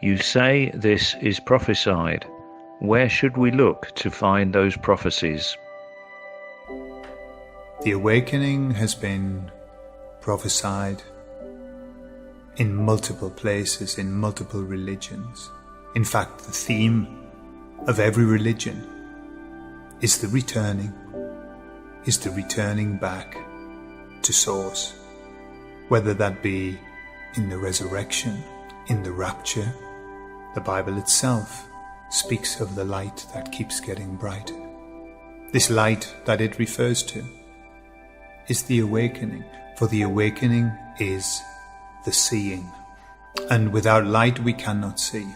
You say this is prophesied. Where should we look to find those prophecies? The awakening has been prophesied in multiple places, in multiple religions. In fact, the theme of every religion is the returning back to source, whether that be in the resurrection, in the rapture. The Bible itself speaks of the light that keeps getting brighter. This light that it refers to is the awakening, for the awakening is the seeing, and without light we cannot see.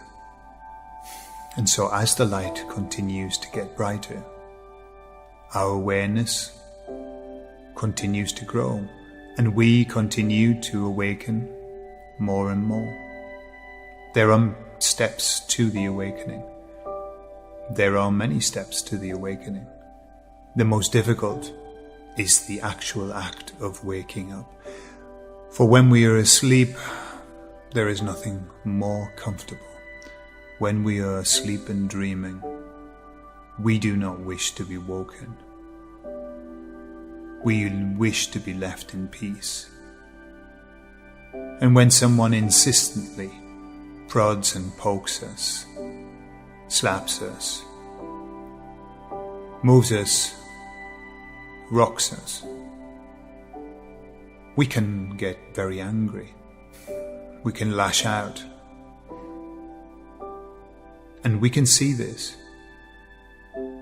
And so as the light continues to get brighter, our awareness continues to grow, and we continue to awaken more and more. There are steps to the awakening. There are many steps to the awakening. The most difficult is the actual act of waking up. For when we are asleep, there is nothing more comfortable. When we are asleep and dreaming, we do not wish to be woken. We wish to be left in peace. And when someone insistently prods and pokes us, slaps us, moves us, rocks us, we can get very angry. We can lash out. And we can see this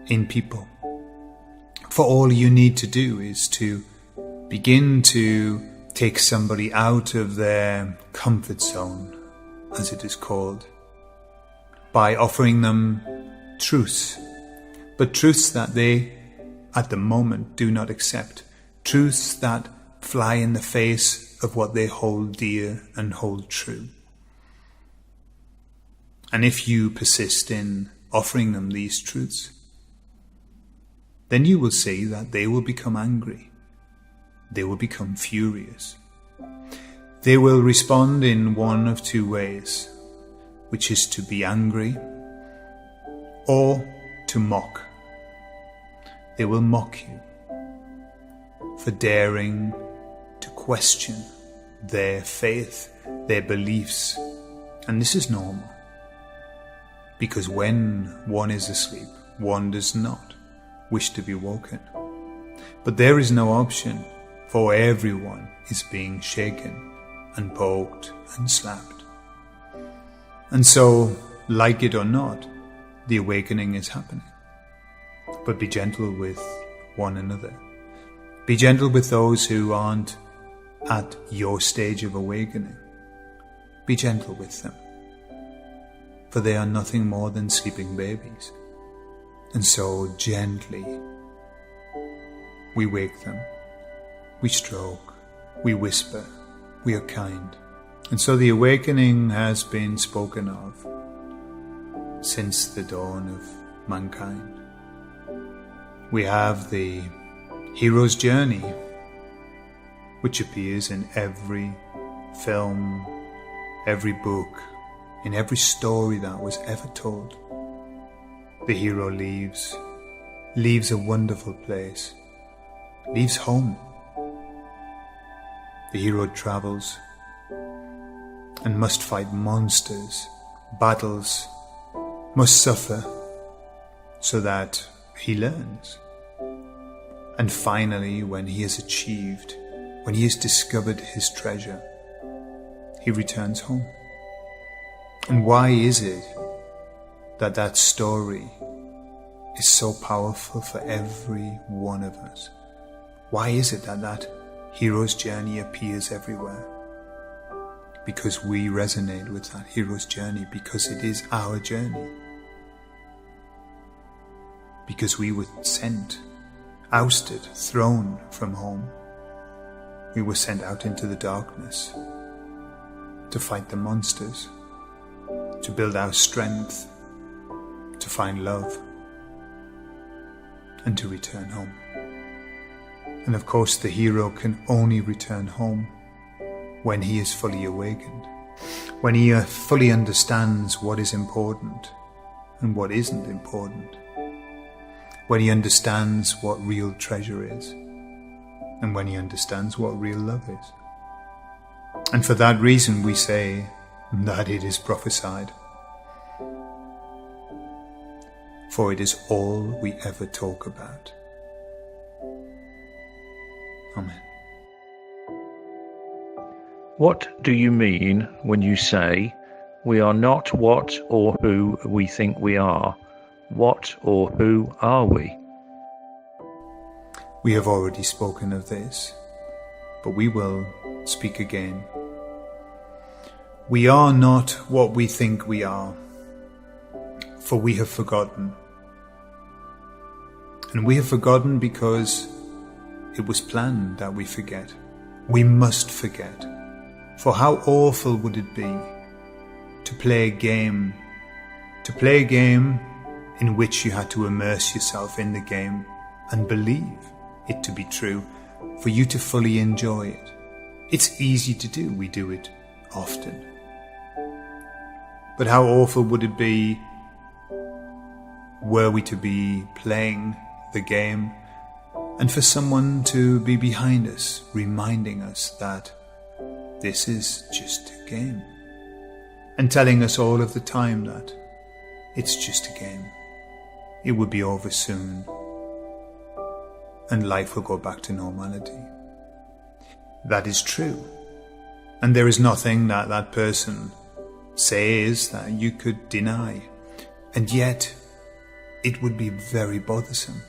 in people. For all you need to do is to begin to take somebody out of their comfort zone, as it is called, by offering them truths, but truths that they at the moment do not accept, truths that fly in the face of what they hold dear and hold true. And if you persist in offering them these truths, then you will see that they will become angry. They will become furious. They will respond in one of two ways, which is to be angry or to mock. They will mock you for daring to question their faith, their beliefs. And this is normal, because when one is asleep, one does not wish to be woken. But there is no option, for everyone is being shaken and poked and slapped. And so, like it or not, the awakening is happening. But be gentle with one another. Be gentle with those who aren't at your stage of awakening. Be gentle with them, for they are nothing more than sleeping babies. And so gently we wake them, we stroke, we whisper, we are kind. And so the awakening has been spoken of since the dawn of mankind. We have the hero's journey, which appears in every film, every book, in every story that was ever told. The hero leaves a wonderful place, leaves home. The hero travels and must fight monsters, battles, must suffer, so that he learns. And finally, when he has achieved, when he has discovered his treasure, he returns home. And why is it that that story is so powerful for every one of us? Why is it that that hero's journey appears everywhere? Because we resonate with that hero's journey, because it is our journey. Because we were sent, ousted, thrown from home. We were sent out into the darkness to fight the monsters, to build our strength, to find love, and to return home. And of course, the hero can only return home when he is fully awakened. when he fully understands what is important and what isn't important, when he understands what real treasure is, and when he understands what real love is. And for that reason we say that it is prophesied, for it is all we ever talk about. Amen. What do you mean when you say, we are not what or who we think we are? What or who are we? We have already spoken of this, but we will speak again. We are not what we think we are, for we have forgotten. And we have forgotten because it was planned that we forget. We must forget. For how awful would it be to play a game in which you had to immerse yourself in the game and believe it to be true, for you to fully enjoy it. It's easy to do, we do it often. But how awful would it be were we to be playing the game and for someone to be behind us, reminding us that this is just a game, and telling us all of the time that it's just a game. It will be over soon, and life will go back to normality. That is true, and there is nothing that that person says that you could deny, and yet it would be very bothersome.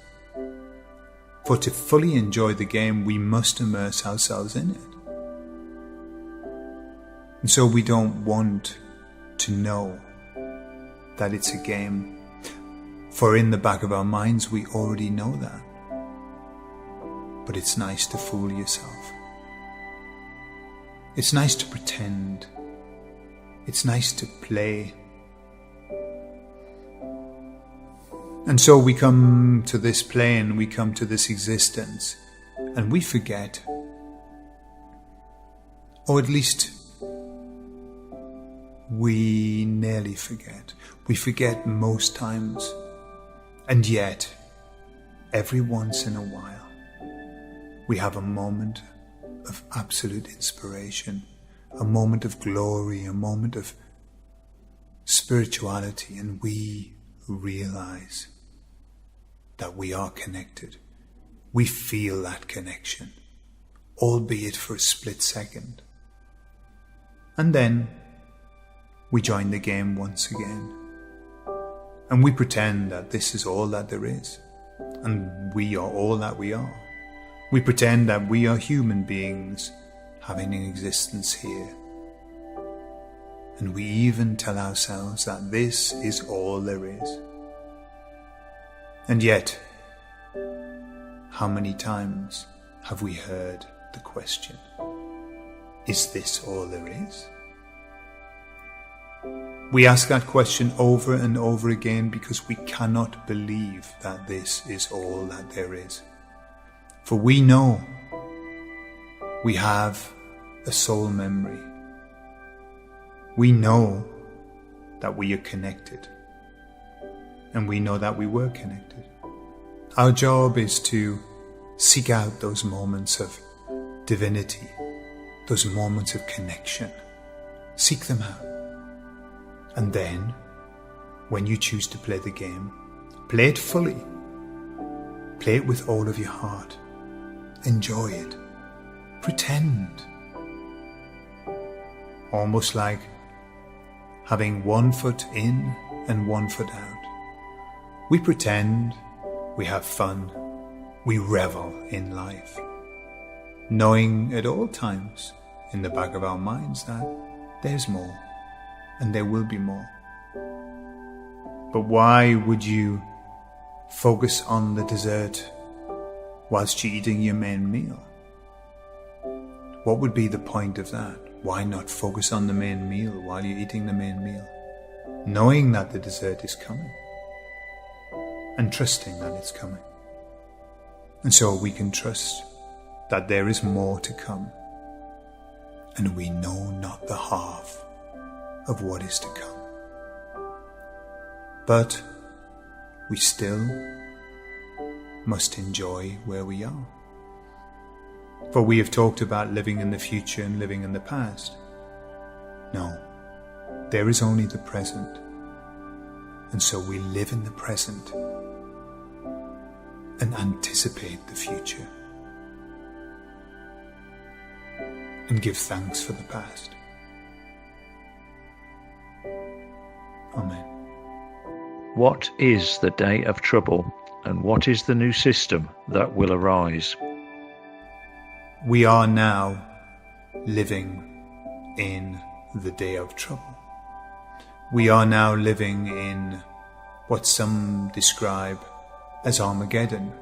For to fully enjoy the game, we must immerse ourselves in it. And so we don't want to know that it's a game, for in the back of our minds we already know that. But it's nice to fool yourself. It's nice to pretend. It's nice to play. And so we come to this plane, we come to this existence, and we forget, or at least we nearly forget. We forget most times, and yet every once in a while we have a moment of absolute inspiration, a moment of glory, a moment of spirituality, and we realize that we are connected. We feel that connection, albeit for a split second. And then we join the game once again, and we pretend that this is all that there is, and we are all that we are. We pretend that we are human beings having an existence here, and we even tell ourselves that this is all there is. And yet, how many times have we heard the question, is this all there is? We ask that question over and over again because we cannot believe that this is all that there is. For we know we have a soul memory. We know that we are connected, and we know that we were connected. Our job is to seek out those moments of divinity, those moments of connection. Seek them out. And then, when you choose to play the game, play it fully. Play it with all of your heart. Enjoy it. Pretend. Almost like having one foot in and one foot out. We pretend, we have fun, we revel in life, knowing at all times in the back of our minds that there's more, and there will be more. But why would you focus on the dessert whilst you're eating your main meal? What would be the point of that? Why not focus on the main meal while you're eating the main meal, knowing that the dessert is coming and trusting that it's coming? And so we can trust that there is more to come, and we know not the half of what is to come. But we still must enjoy where we are. For we have talked about living in the future and living in the past. No, there is only the present. And so we live in the present and anticipate the future and give thanks for the past. Amen. What is the day of trouble, and what is the new system that will arise? We are now living in the day of trouble. We are now living in what some describe as Armageddon.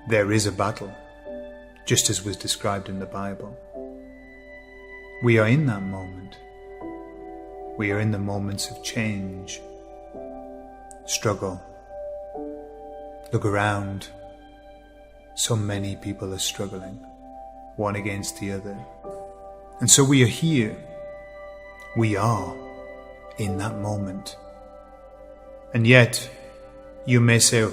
There is a battle, just as was described in the Bible. We are in that moment. We are in the moments of change, struggle. Look around. So many people are struggling, one against the other. And so we are here. We are in that moment. And yet, you may say,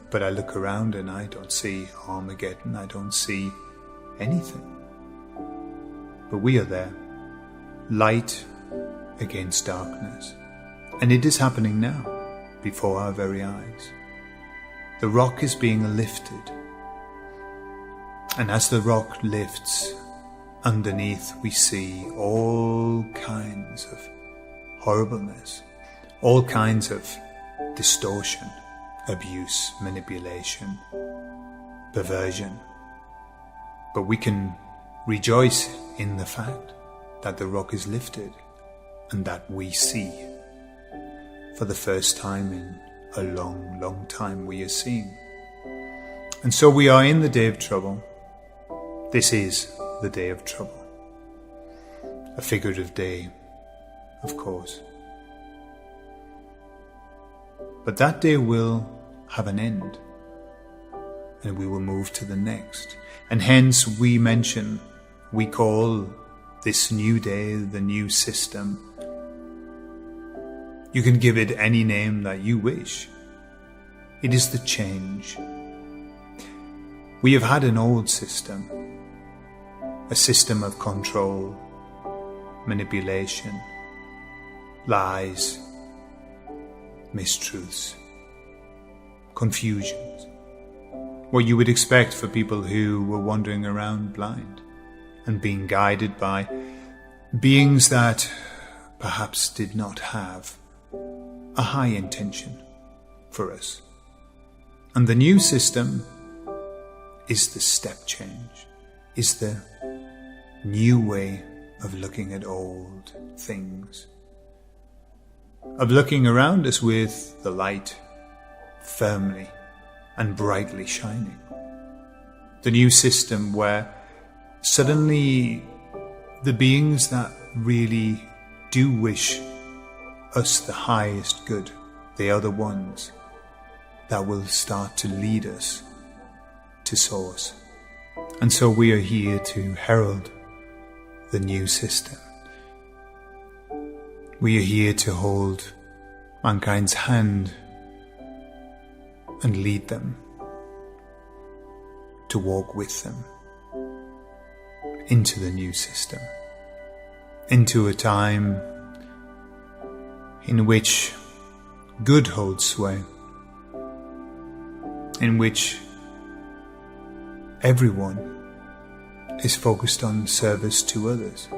but I look around and I don't see Armageddon, I don't see anything. But we are there, light against darkness. And it is happening now, before our very eyes. The rock is being lifted. And as the rock lifts, underneath we see all kinds of horribleness, all kinds of distortion, abuse, manipulation, perversion. But we can rejoice in the fact that the rock is lifted and that we see. For the first time in a long, long time we are seeing. And so we are in the day of trouble. This is the day of trouble. A figurative day, of course. But that day will have an end, and we will move to the next. And hence we call this new day the new system. You can give it any name that you wish. It is the change. We have had an old system, a system of control, manipulation, lies, mistruths, confusions. What you would expect for people who were wandering around blind and being guided by beings that perhaps did not have a high intention for us. And the new system is the step change, is the new way of looking at old things, of looking around us with the light firmly and brightly shining. The new system where suddenly the beings that really do wish us the highest good, they are the ones that will start to lead us to source. And so we are here to herald the new system. We are here to hold mankind's hand and lead them, to walk with them into the new system, into a time in which good holds sway, in which everyone is focused on service to others.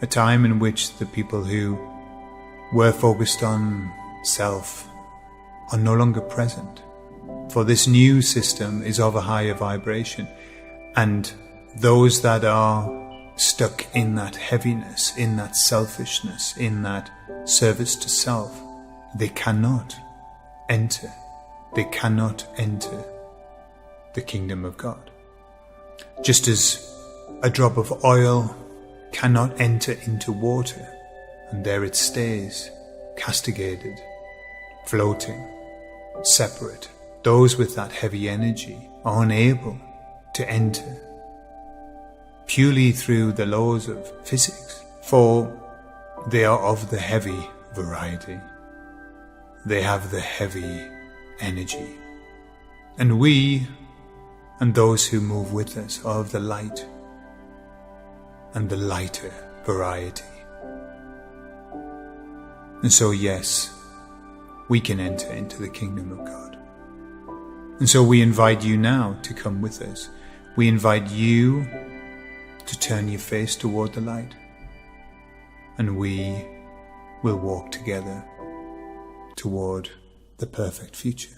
A time in which the people who were focused on self are no longer present. For this new system is of a higher vibration, and those that are stuck in that heaviness, in that selfishness, in that service to self, they cannot enter the kingdom of God. Just as a drop of oil cannot enter into water, and there it stays, castigated, floating, separate. Those with that heavy energy are unable to enter purely through the laws of physics. For They are of the heavy variety. They have the heavy energy. And we and those who move with us are of the light and the lighter variety. And so, yes, we can enter into the kingdom of God. And so we invite you now to come with us. We invite you to turn your face toward the light. And we will walk together toward the perfect future.